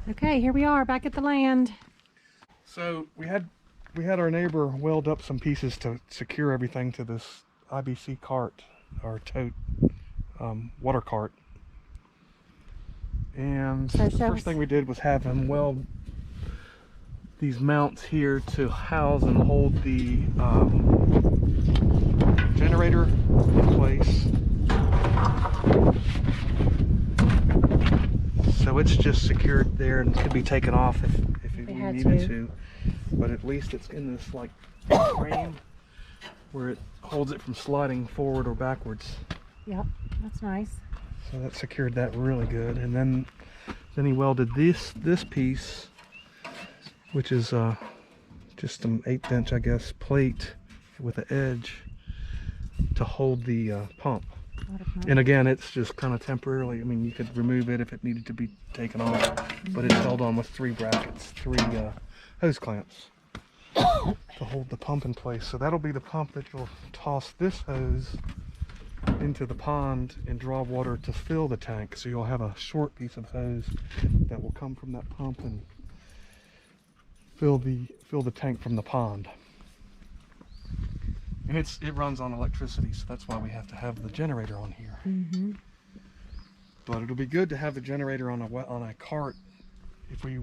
Okay, here we are back at the land. So we had our neighbor weld up some pieces to secure everything to this IBC cart, or tote, water cart. And So the first thing we did was have him weld these mounts here to house and hold the generator in place. So it's just secured there and could be taken off if we needed to. But at least it's in this like frame where it holds it from sliding forward or backwards. Yep, that's nice. So that secured that really good. And then he welded this piece, which is just an 1/8 inch, I guess, plate with an edge to hold the pump. And again, it's just kind of temporarily. I mean, you could remove it if it needed to be taken off, but it's held on with 3 brackets, 3 hose clamps to hold the pump in place. So that'll be the pump that you'll toss this hose into the pond and draw water to fill the tank. So you'll have a short piece of hose that will come from that pump and fill the tank from the pond. And it runs on electricity, so that's why we have to have the generator on here. Mm-hmm. But it'll be good to have the generator on a cart if we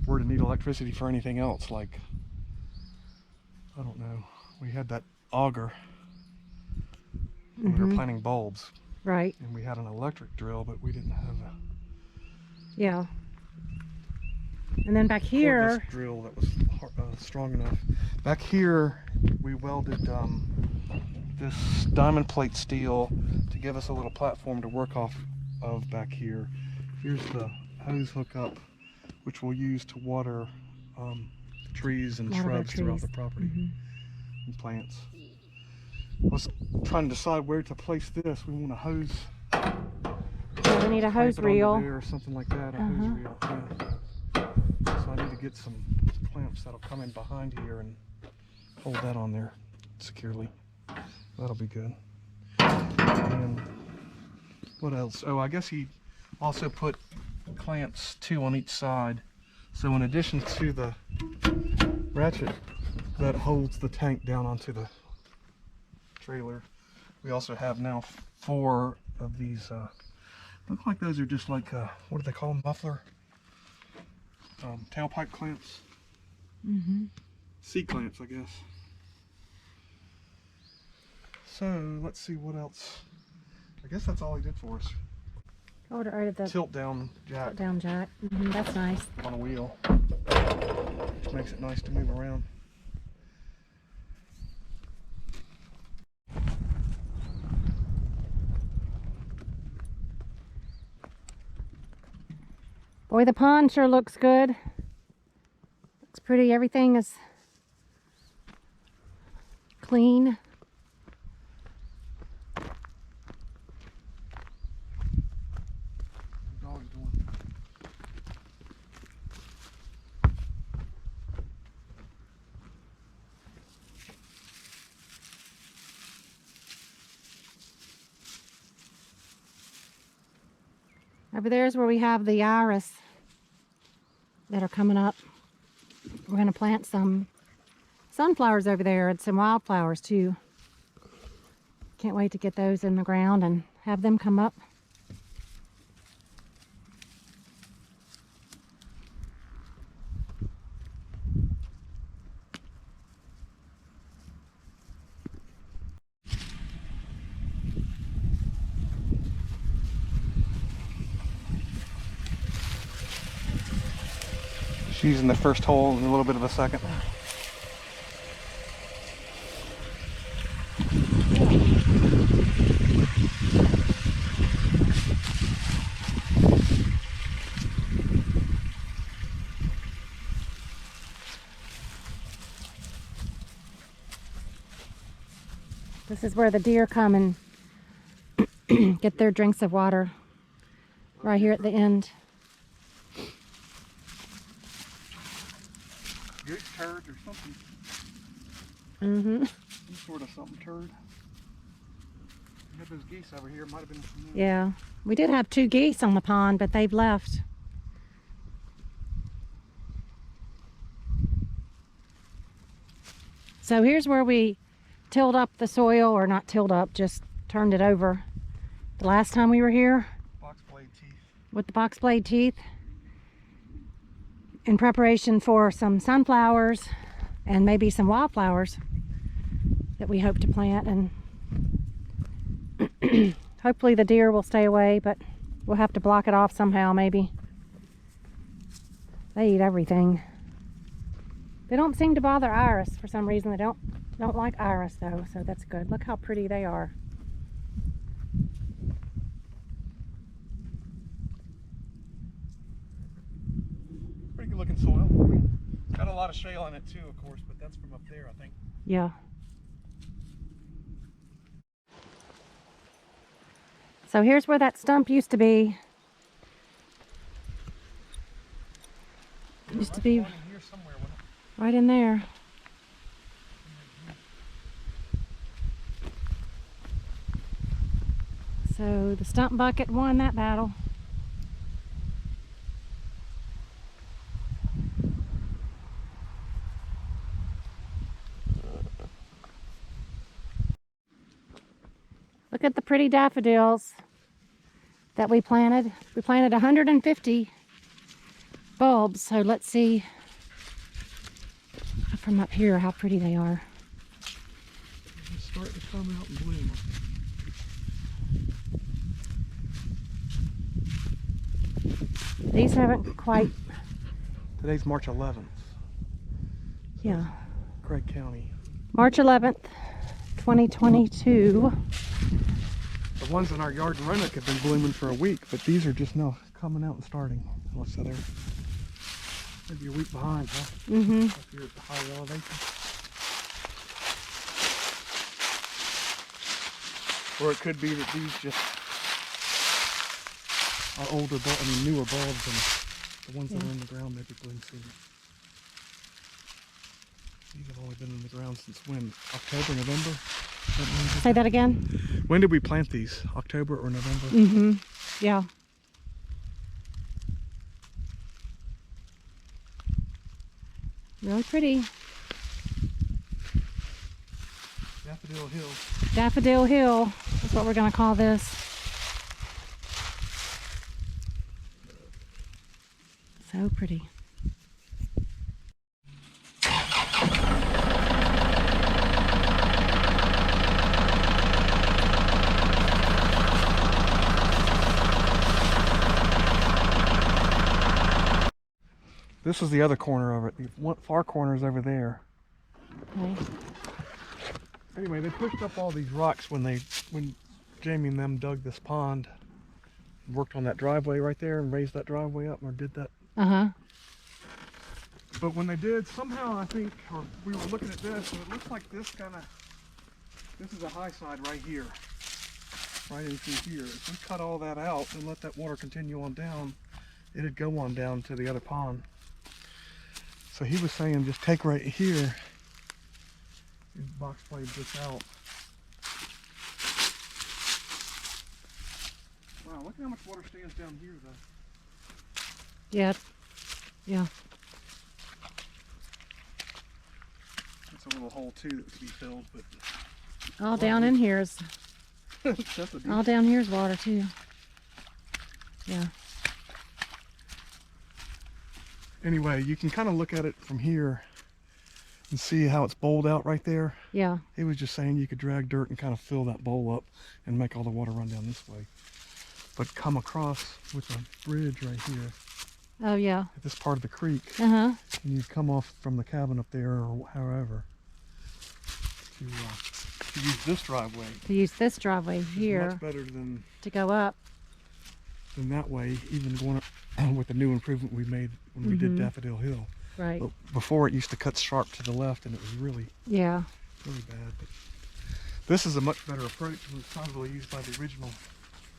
were to need electricity for anything else, like, I don't know, we had that auger when we were planting bulbs. Right. And we had an electric drill, but we didn't have a Yeah. And then back here, cordless drill that was strong enough. Back here, we welded this diamond plate steel to give us a little platform to work off of back here. Here's the hose hookup, which we'll use to water trees and shrubs throughout the property and plants. I was trying to decide where to place this. We want a hose. we need a hose reel or something like that. A hose reel. Yeah. So I need to get some clamps that'll come in behind here and hold that on there securely. That'll be good. And what else? Oh, I guess he also put clamps 2 on each side. So in addition to the ratchet that holds the tank down onto the trailer, we also have now 4 of these. Look like those are just like what do they call them? Muffler. Tailpipe clamps. C clamps, I guess. So let's see what else. I guess that's all he did for us. the Tilt down jack. tilt down jack. That's nice. On a wheel, which makes it nice to move around. Boy, the pond sure looks good. Looks pretty. Everything is clean. Dog's doing. Over there is where we have the iris that are coming up. We're going to plant some sunflowers over there and some wildflowers too. Can't wait to get those in the ground and have them come up. She's in the first hole and a little bit of a second. This is where the deer come and get their drinks of water, right here at the end. Goose turd or something. Mm-hmm. Some sort of something turd. We had those geese over here. Might have been some. Yeah, we did have 2 geese on the pond, but they've left. So here's where we tilled up the soil, or not tilled up, just turned it over the last time we were here. Box blade teeth. With the box blade teeth, in preparation for some sunflowers and maybe some wildflowers that we hope to plant. And hopefully the deer will stay away, but we'll have to block it off somehow maybe. They eat everything. They don't seem to bother iris for some reason. They don't like iris though, so that's good. Look how pretty they are. Pretty good looking soil. I mean, it's got a lot of shale in it too, of course, but that's from up there, I think. Yeah. So here's where that stump used to be. Used to be Here somewhere, wasn't it? right in there. So the stump bucket won that battle. Look at the pretty daffodils that we planted. We planted 150 bulbs, so let's see from up here how pretty they are. They're starting to come out and bloom. These haven't quite. Today's March 11th. Yeah. Craig County. March 11th, 2022. The ones in our yard in Renwick have been blooming for a week, but these are just now coming out and starting. So they're maybe a week behind, huh? Mm-hmm. Up here at the higher elevation. Or it could be that these just are older, newer bulbs, and the ones that are in the ground maybe bloom soon. These have only been in the ground since when? October, November? Say that again? When did we plant these? October or November? Mm-hmm. Yeah. Really pretty. Daffodil Hill. Daffodil Hill is what we're going to call this. So pretty. This is the other corner of it. The far corner is over there. Okay. Anyway, they pushed up all these rocks when Jamie and them dug this pond. Worked on that driveway right there and raised that driveway up, or did that. Uh-huh. But when they did, somehow I think, or we were looking at this, and it looks like this is a high side right here. Right in through here. If we cut all that out and let that water continue on down, it'd go on down to the other pond. So he was saying just take right here and box blade this out. Wow, look at how much water stands down here though. Yeah. Yeah. That's a little hole too that could be filled, but All down in here is that's a deep. all down here is water too. Yeah. Anyway, you can kind of look at it from here and see how it's bowled out right there. Yeah. He was just saying you could drag dirt and kind of fill that bowl up and make all the water run down this way. But come across with a bridge right here Oh yeah. at this part of the creek, Uh-huh. and you come off from the cabin up there or however to use this driveway. To use this driveway It's here much better than to go up. that way, even going up with the new improvement we made when we did Daffodil Hill. Right. But before it used to cut sharp to the left, and it was really Yeah. bad. But this is a much better approach and was probably used by the original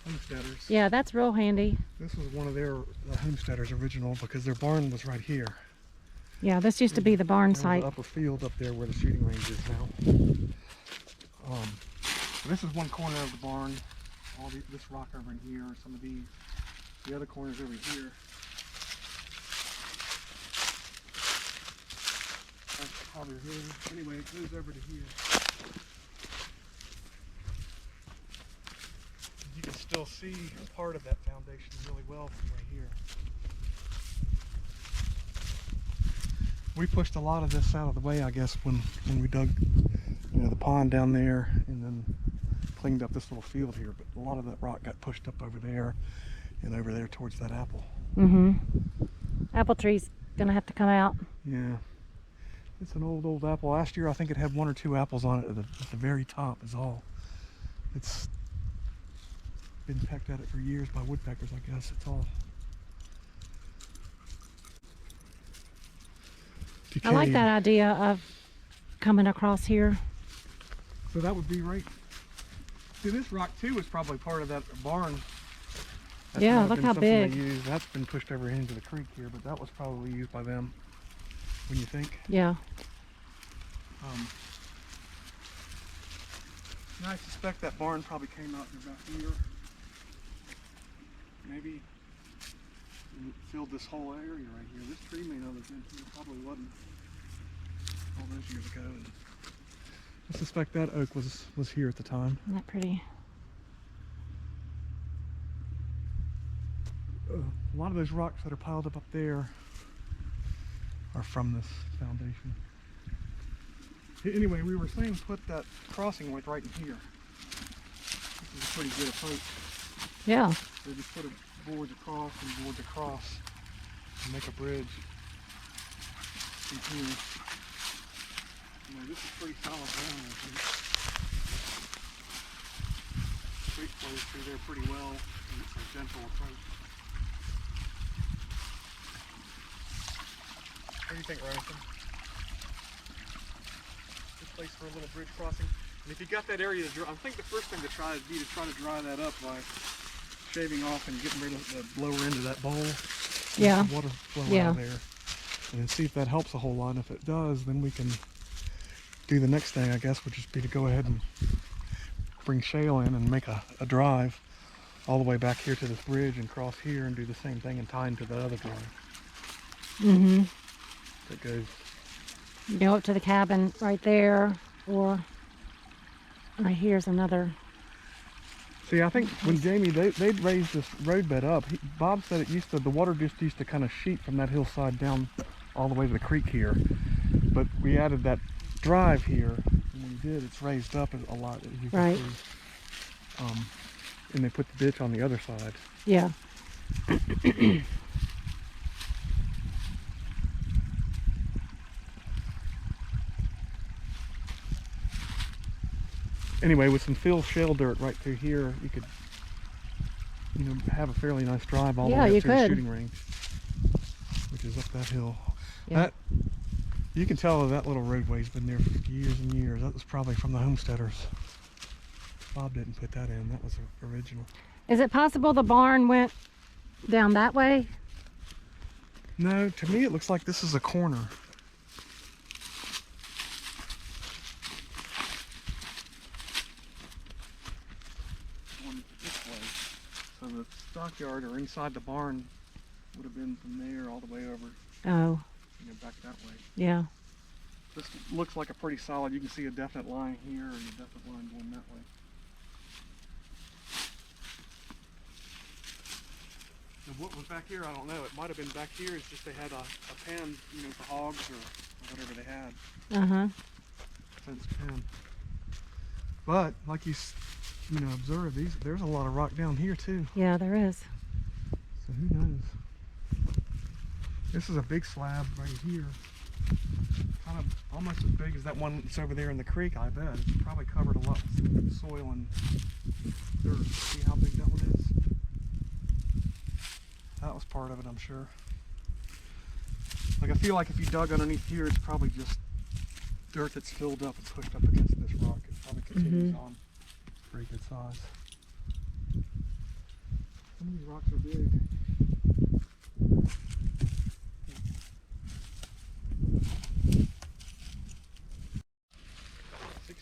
homesteaders. Yeah, that's real handy. This was one of the homesteaders' original, because their barn was right here. Yeah, this used to be the barn There was site. an upper field up there where the shooting range is now. This is one corner of the barn. This rock over in here, some of these. The other corner's over here. Daffodil Hill. Anyway, it goes over to here. You can still see part of that foundation really well from right here. We pushed a lot of this out of the way, I guess, when we dug, the pond down there, and then cleaned up this little field here. But a lot of that rock got pushed up over there and over there towards that apple. Apple tree's gonna have to come out. Yeah. It's an old apple. Last year I think it had 1 or 2 apples on it at the very top is all. It's been pecked at it for years by woodpeckers, I guess. It's all decayed. I like that idea of coming across here. So that would be right. See, this rock too was probably part of that barn. That might Yeah, have look been how something they big. used. That's been pushed over into the creek here, but that was probably used by them. When you think? Yeah. And I suspect that barn probably came out about here. Maybe and it filled this whole area right here. This tree may not have been here. Probably wasn't all those years ago. And I suspect that oak was here at the time. Isn't that pretty? A lot of those rocks that are piled up there are from this foundation. Anyway, we were saying put that crossing width right in here. This is a pretty good approach. Yeah. So just put boards across and boards across and make a bridge in here. This is pretty solid ground, I think. The creek flows through there pretty well, and it's a gentle approach. What do you think, Remington? Good place for a little bridge crossing. And if you got that area to dry, I think the first thing to try would be to try to dry that up by shaving off and getting rid of the lower end of that bowl. Yeah. Some water flow out of there. And then see if that helps a whole lot. And if it does, then we can do the next thing, I guess, would just be to go ahead and bring shale in and make a drive all the way back here to this bridge and cross here and do the same thing and tie into that other drive. That goes. You go up to the cabin right there, or right here's another. See, I think when Jamie, they'd raised this roadbed up. Bob said the water just used to kind of sheet from that hillside down all the way to the creek here. But we added that drive here, and when we did, it's raised up a lot, as you can see. And they put the ditch on the other side. Yeah. Anyway, with some fill shale dirt right through here, you could, have a fairly nice drive all the way up to the shooting range, which is up that hill. Yeah. You can tell that little roadway's been there for years and years. That was probably from the homesteaders. Bob didn't put that in. That was original. Is it possible the barn went down that way? No, to me it looks like this is a corner. This way. So the stockyard or inside the barn would have been from there all the way over. Oh. Back that way. Yeah. This looks like a pretty solid. You can see a definite line here and a definite line going that way. And what was back here, I don't know. It might have been back here. It's just they had a pen, for hogs or whatever they had. Fenced pen. But like you observe, there's a lot of rock down here too. Yeah, there is. So who knows? This is a big slab right here. Kind of almost as big as that one that's over there in the creek, I bet. It's probably covered a lot with soil and dirt. See how big that one is? That was part of it, I'm sure. Like, I feel like if you dug underneath here, it's probably just dirt that's filled up and pushed up against this rock. It probably continues on. Pretty good size. Some of these rocks are big.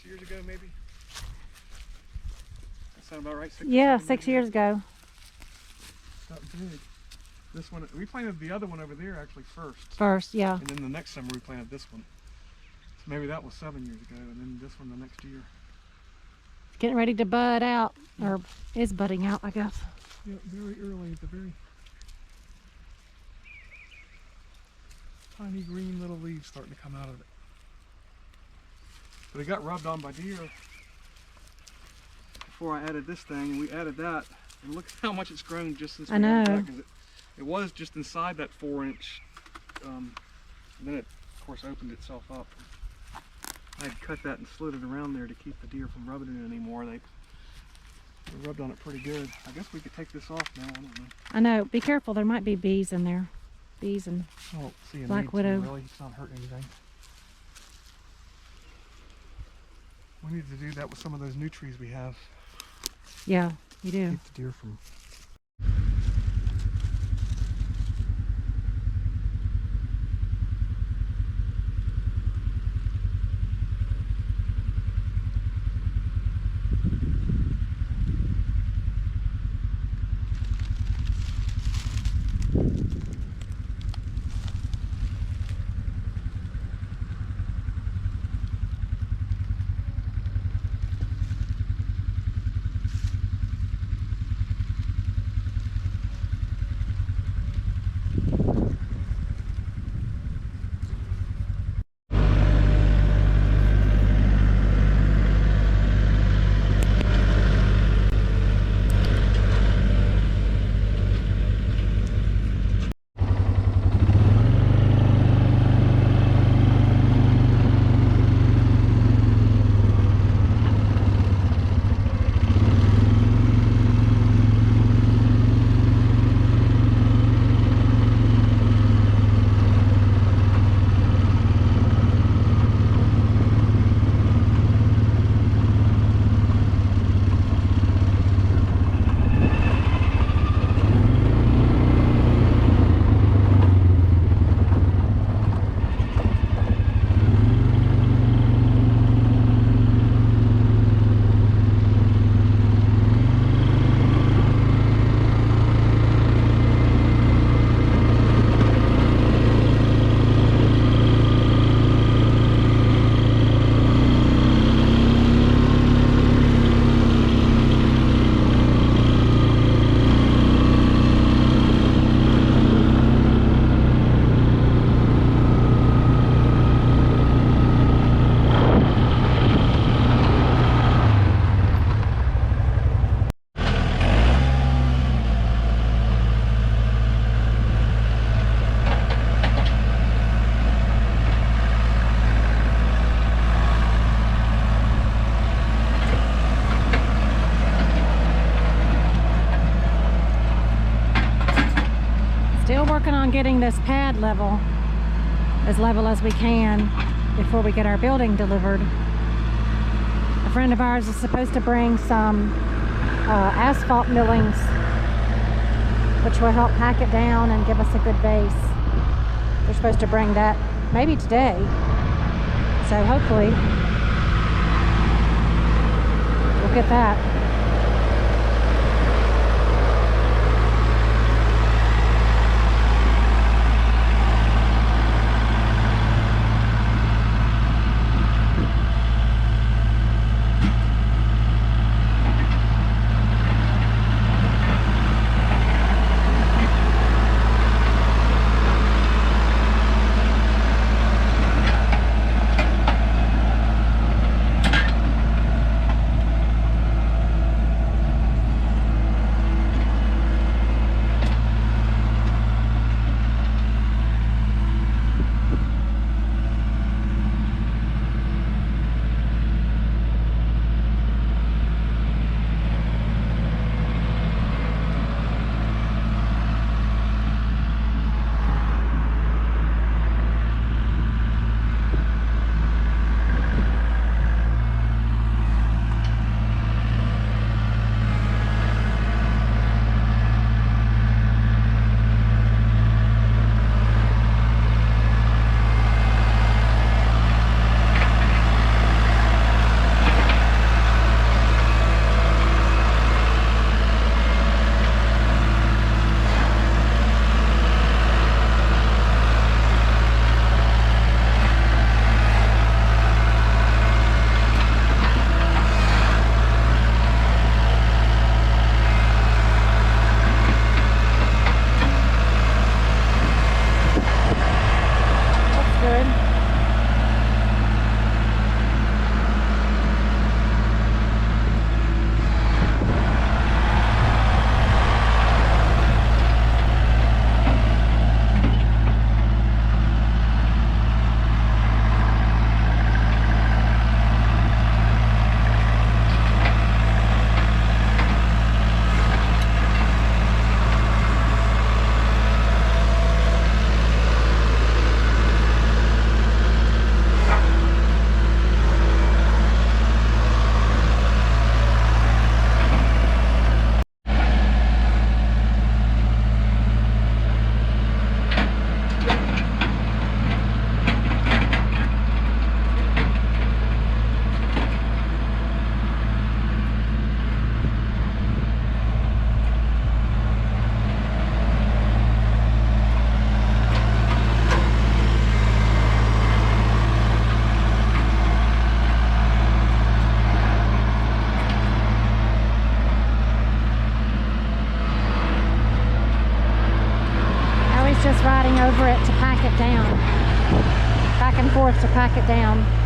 Years ago, maybe? That sound about right? 6 years ago. That big. This one, we planted the other one over there actually first. First, yeah. And then the next summer we planted this one. maybe that was 7 years ago, and then this one the next year. It's getting ready to bud out, or is budding out, I guess. Yeah, very early, the very tiny green little leaves starting to come out of it. But it got rubbed on by deer before I added this thing, and we added that. And look how much it's grown just since we added that, 'cause it was just inside that 4-inch. And then it, of course, opened itself up. I had cut that and slid it around there to keep the deer from rubbing it anymore. They rubbed on it pretty good. I guess we could take this off now. I don't know. I know. Be careful. There might be bees in there. Bees and I don't see a Black need to, Widow. really. It's not hurting anything. We need to do that with some of those new trees we have. yeah, you do. Keep the deer from. Still working on getting this pad level as we can before we get our building delivered. A friend of ours is supposed to bring some asphalt millings, which will help pack it down and give us a good base. They're supposed to bring that maybe today, so hopefully we'll get that. down. Back and forth to pack it down.